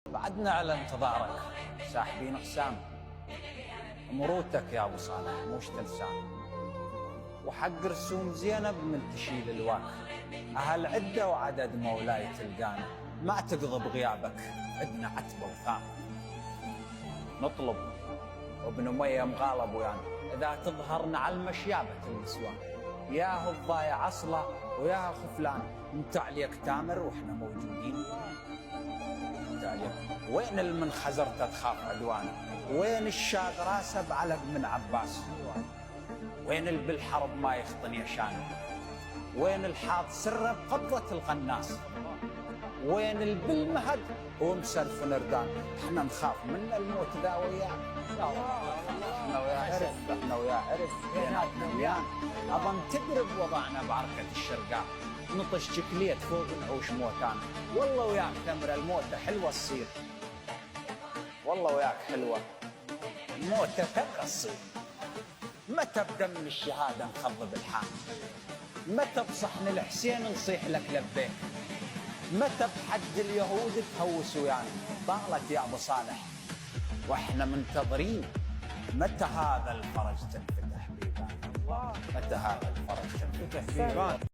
بعدنا على انتظارك ساحبين اقسام. مروتك يا ابو صالح موش تلسان، وحق رسوم زينب من تشيل الواك. اهل عده وعدد مولاي تلقانا، ما تقضي بغيابك عدنا عتبه وثام. نطلب وابن اميه مغالب ويانا، اذا تظهر نعل مشيابه النسوان. ياهو الضايع اصله وياهو خفلان، انت عليك تامر واحنا موجودين. وين المن خزرته تخاف عدوانه؟ وين الشاق راسه بعلق من عباس؟ وين بالحرب ما يخطن يشانه؟ وين الحاط سره بقبضه القناص؟ وين بالمهد ومسرف نردان؟ احنا نخاف من الموت ذا وياه. احنا ويا عرف، احنا ويا عرف بيناتنا وياه. اظن تدري بوضعنا بعركه الشرقاء، نطش شكليت فوق نعوش موتان. والله وياك تمر الموتة حلوة تصير، والله وياك حلوة الموتة تبقى تصير. متى بدم الشهادة نخضب الحام؟ متى بصحن الحسين نصيح لك لبيك؟ متى بحد اليهود تهوس ويانا؟ طالت يا ابو صالح واحنا منتظرين. متى هذا الفرج تنفتح بيبان؟ متى هذا الفرج تنفتح بيبان؟